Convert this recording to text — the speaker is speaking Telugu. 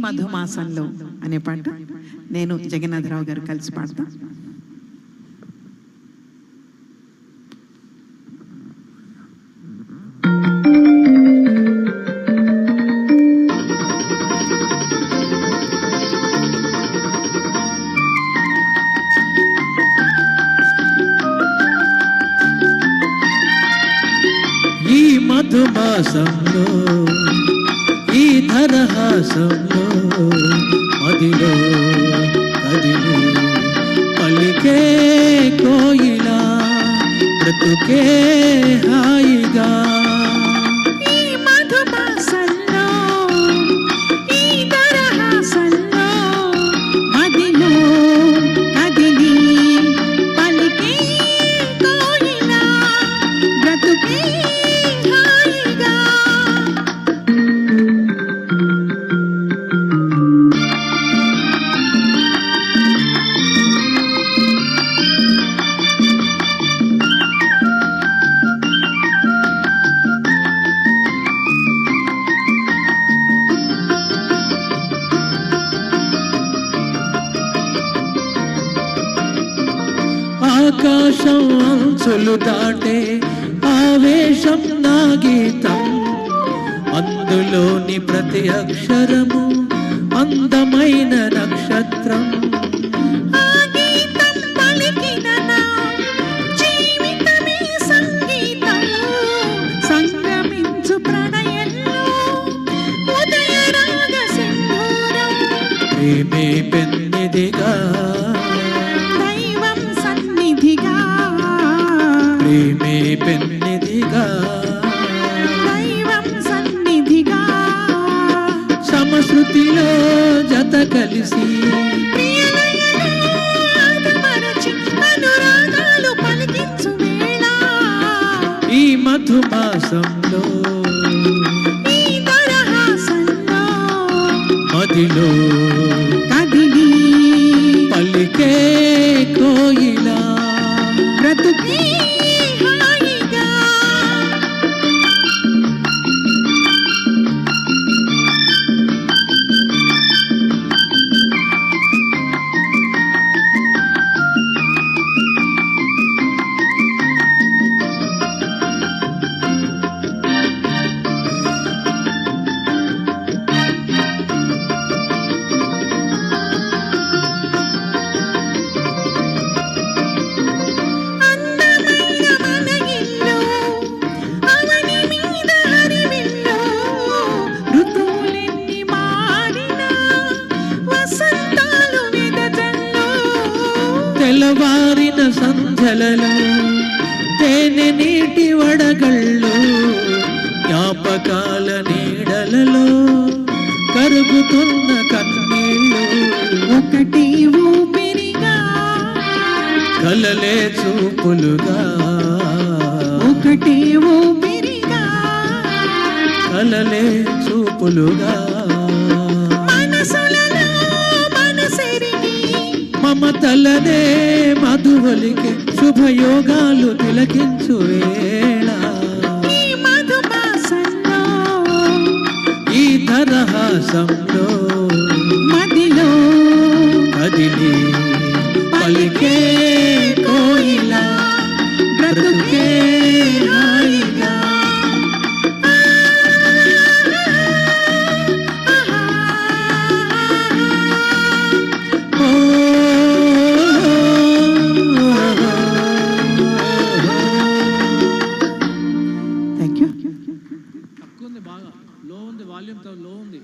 మధుమాసంలో అనే పాట నేను జగన్నాథరావు గారు కలిసి పాడతా. ఈ మధుమాసంలో ఈ ధరహాసంలో మదిలో కదిలి పలికే కోయిలా బ్రతుకే హాయిగా. ఈ మధుమాసంలో ఈ ధరహాసంలో మదిలో కదిలి పలికే కోయిలా బ్రతుకే హాయిగా. ఆకాశం అంచులు దాటే ఆవేశం నా గీతం, అందులోని ప్రతి అక్షరము అందమైన నక్షత్రం. ఆ గీతం పలికిన నా జీవితమే సంగీతం, సంగమించు ప్రణయంలో ఉదయ రాగ సింధూరం. ప్రేమే పెన్నిదిగా దైవం సన్నిధిగా, ప్రేమే పెన్నిదిగా దైవం సన్నిధిగా. సమశృతిలో జత కలిసి ప్రియలయలో ఆదమరచి అనురాగాలు పలికించు వేళ. ఈ మధుమాసంలో ఈ దరహాసంలో మదిలో కదిలి పలికే కోయిలా బ్రతుకే హాయిగా. అందమైన మన ఇల్లు అవని మీద హరివిల్లు, ఋతువులెన్ని మారినా వసంతాలు వెదజల్లు. తెల్లవారిన సంధ్యలలో తేనె నీటి వడగళ్ళు, జ్ఞాపకాల నీడలలో కరుగుతున్న కన్నీళ్ళు. ఒకటి ఊపిరిగా, కలలే చూపులుగా, ఒకటి ఊపిరిగా, కలలే చూపులుగా. మనసులలో మనసెరిగి మమతలనే మధువలికి శుభయోగాలు తిలకించు వేళ. ఈ మధుమాసంలో ఈ ధరహాసంలో మదిలో కదిలి పలికే కోయిలా బ్రతుకే హాయిగా. ఓ థ్యాంక్ యూ. తక్కువ ఉంది, బాగా లో ఉంది, వాల్యూమ్ లో ఉంది.